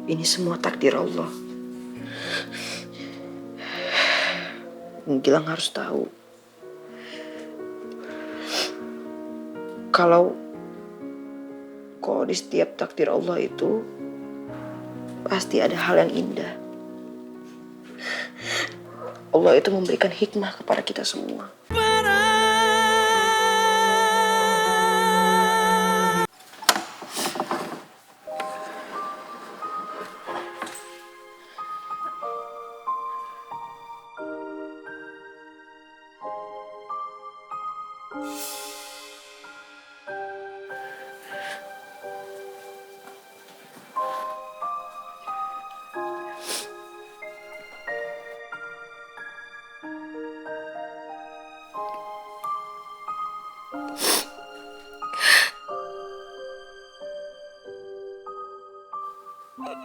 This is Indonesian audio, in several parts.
Ini semua takdir Allah. Gilang harus tahu kalau di setiap takdir Allah itu pasti ada hal yang indah. Allah itu memberikan hikmah kepada kita semua.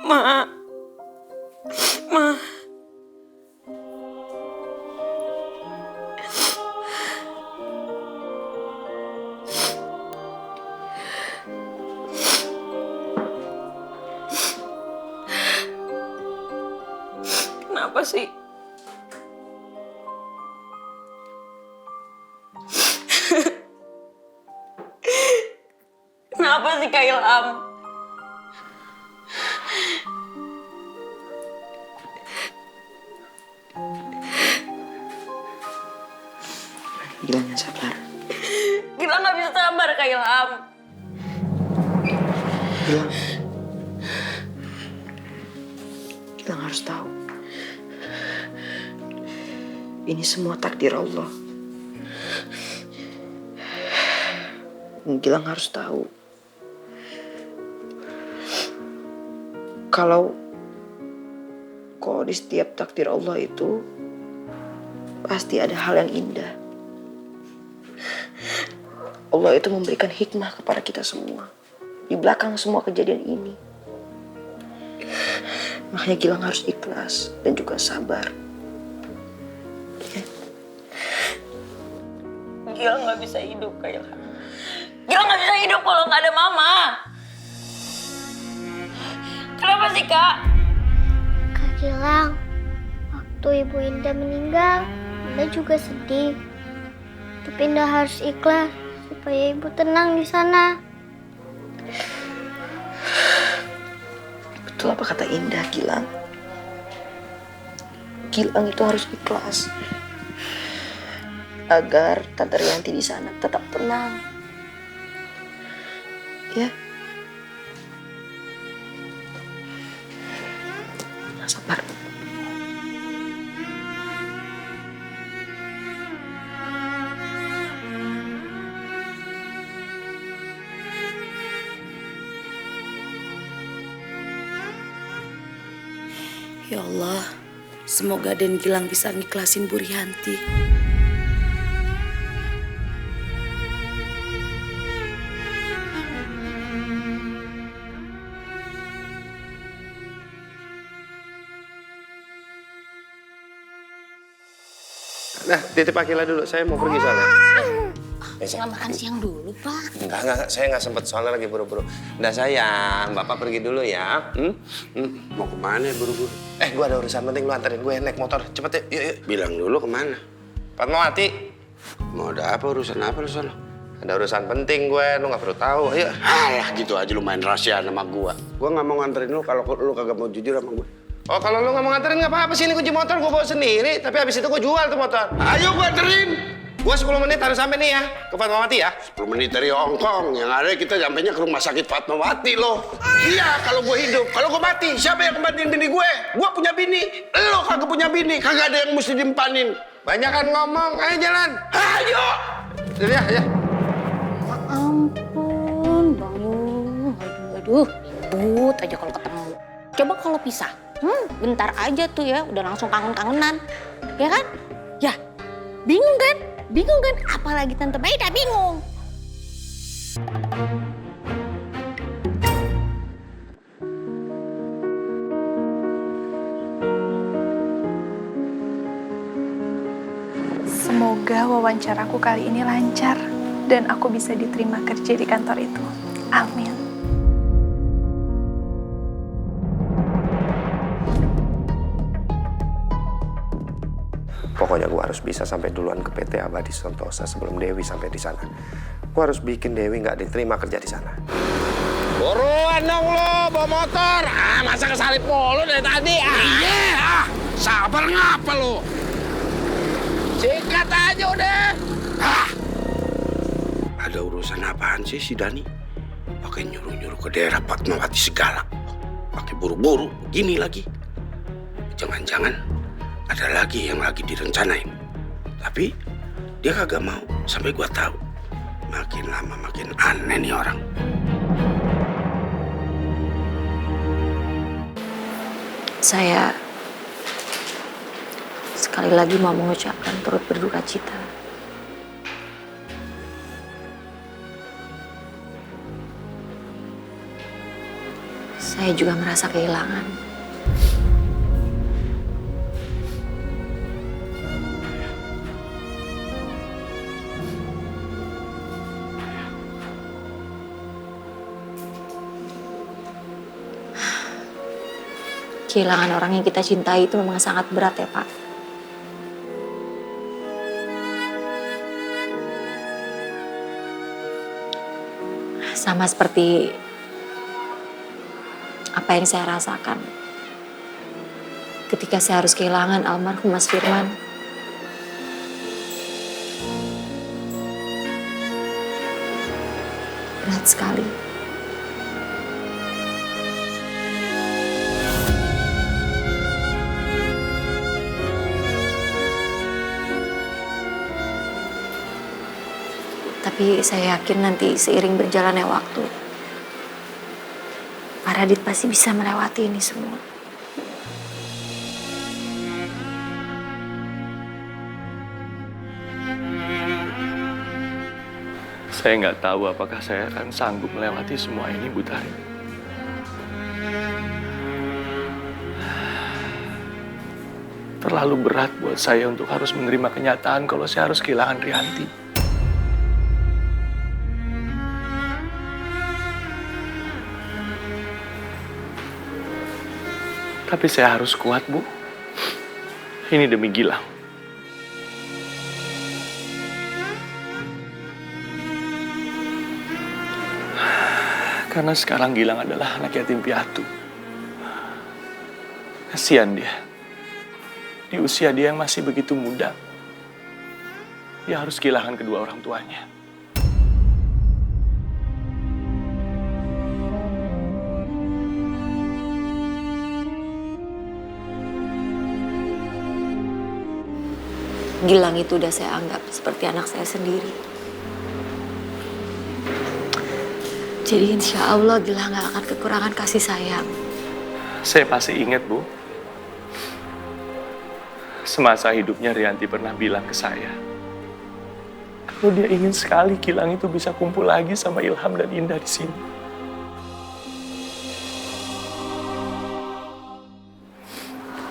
Ma. Kenapa sih? Kenapa sih Kak Ilham? Gilang yang sabar. Gilang gak bisa sabar Kak Ilham. Gilang harus tahu. Ini semua takdir Allah. Gilang harus tahu kalau di setiap takdir Allah itu pasti ada hal yang indah. Allah itu memberikan hikmah kepada kita semua di belakang semua kejadian ini. Makanya Gilang harus ikhlas dan juga sabar. Ya. Gilang gak bisa hidup Kak Ilham. Gilang gak bisa hidup kalau gak ada Mama. Kenapa sih Kak? Kak Gilang, waktu Ibu Indah meninggal, Indah juga sedih. Tapi Indah harus ikhlas supaya Ibu tenang di sana. Betul apa kata Indah, Gilang? Gilang itu harus ikhlas agar Tante Rianti di sana tetap tenang. Ya. Sabar. Ya Allah, semoga Den Gilang bisa ngiklasin Bu Rianti. Nah, titip Akila dulu, saya mau pergi soalnya. Nggak makan siang dulu, Pak. Enggak, saya nggak sempet soalnya lagi buru-buru. Udah sayang, Bapak pergi dulu ya. Mau kemana buru-buru? Gue ada urusan penting, lu anterin gue naik motor. Cepet yuk. Bilang dulu kemana? Fatmawati. Mau ada apa, urusan apa lu sana? Ada urusan penting gue, lu nggak perlu tahu. Ayo. Alah, gitu aja lu main rahasia sama gue. Gue nggak mau nganterin lu kalau lu kagak mau jujur sama gue. Oh, kalau lu nggak mau nganterin nggak apa-apa sih, ini kunci motor gue bawa sendiri. Tapi habis itu gue jual tuh motor. Ayo gue anterin. Gue 10 menit harus sampai nih ya, ke Fatmawati ya. 10 menit dari Hongkong, yang ada kita sampainya ke rumah sakit Fatmawati loh. Iya, kalau gue hidup, kalau gue mati, siapa yang kematian bini gue? Gue punya bini, lo kagak punya bini, kagak ada yang mesti diempanin. Banyakan ngomong, ayo jalan. Ayo. Ya. Ya ampun, Bang Yung. Aduh, ribut aja kalau ketemu. Coba kalau pisah, bentar aja tuh ya, udah langsung kangen-kangenan. Ya kan? Ya, bingung kan? Bingung kan? Apalagi Tante Maida bingung. Semoga wawancaraku kali ini lancar dan aku bisa diterima kerja di kantor itu. Amin. Pokoknya gue harus bisa sampai duluan ke PT Abadi Sentosa sebelum Dewi sampai di sana. Gue harus bikin Dewi nggak diterima kerja di sana. Buruan dong lo, bawa motor. Masa kesalip mulu dari tadi? Sabar ngapa lo? Sikat aja udah. Ada urusan apaan sih si Dani? Pakai nyuruh-nyuruh ke daerah Fatmawati segala. Pakai buru-buru, begini lagi. Jangan-jangan ada lagi yang lagi direncanain. Tapi dia kagak mau sampai gua tahu. Makin lama makin aneh nih orang. Saya sekali lagi mau mengucapkan turut berduka cita. Saya juga merasa kehilangan. Kehilangan orang yang kita cintai itu memang sangat berat ya, Pak. Sama seperti apa yang saya rasakan ketika saya harus kehilangan almarhum Mas Firman. Berat sekali. Tapi saya yakin nanti seiring berjalannya waktu, Pak Radit pasti bisa melewati ini semua. Saya nggak tahu apakah saya akan sanggup melewati semua ini, Bu Tari. Terlalu berat buat saya untuk harus menerima kenyataan kalau saya harus kehilangan Rianti. Tapi saya harus kuat, Bu. Ini demi Gilang. Karena sekarang Gilang adalah anak yatim piatu. Kasihan dia. Di usia dia yang masih begitu muda, dia harus kehilangan kedua orang tuanya. Gilang itu udah saya anggap seperti anak saya sendiri. Jadi insya Allah Gilang gak akan kekurangan kasih sayang. Saya pasti ingat, Bu. Semasa hidupnya Rianti pernah bilang ke saya, kalau dia ingin sekali Gilang itu bisa kumpul lagi sama Ilham dan Indah di sini.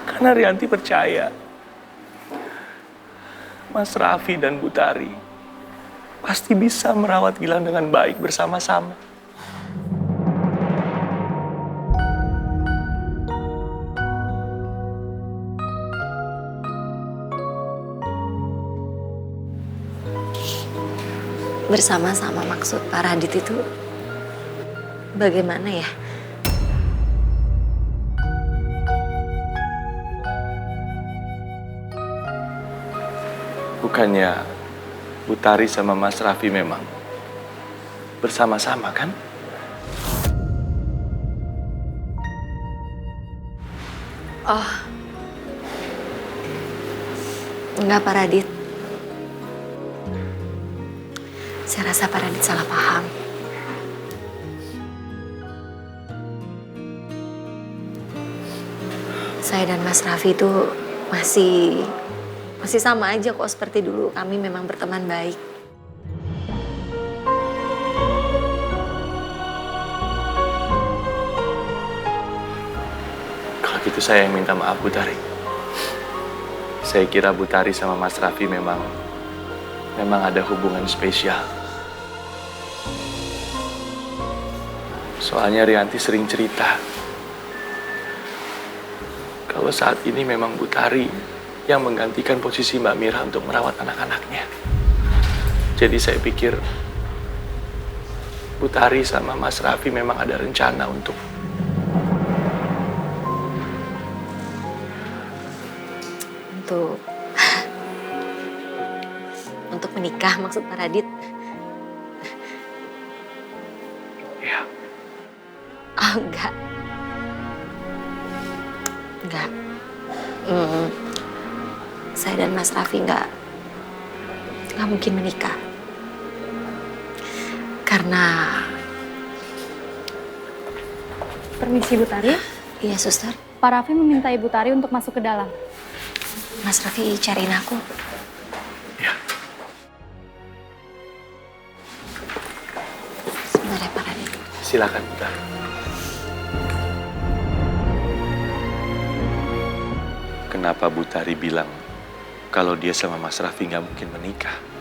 Karena Rianti percaya Mas Raffi dan Bu Tari pasti bisa merawat Gilang dengan baik bersama-sama. Bersama-sama maksud Pak Radit itu bagaimana ya? Bukannya Bu Tari sama Mas Raffi memang bersama-sama kan? Oh, enggak Pak Radit. Saya rasa Pak Radit salah paham. Saya dan Mas Raffi itu masih sama aja kok seperti dulu. Kami memang berteman baik. Kalau gitu saya yang minta maaf, Bu Tari. Saya kira Bu Tari sama Mas Raffi memang ada hubungan spesial. Soalnya Rianti sering cerita kalau saat ini memang Bu Tari yang menggantikan posisi Mbak Mira untuk merawat anak-anaknya. Jadi saya pikir Bu Tari sama Mas Raffi memang ada rencana untuk untuk menikah maksud Pak Radit. ya. Oh, enggak. Saya dan Mas Raffi nggak mungkin menikah. Karena... Permisi, Bu Tari. Iya, suster. Pak Raffi meminta Ibu Tari untuk masuk ke dalam. Mas Raffi cariin aku. Ya. Sebentar ya, Pak Radit. Silakan Bu Tari. Kenapa Bu Tari bilang kalau dia sama Mas Raffi nggak mungkin menikah?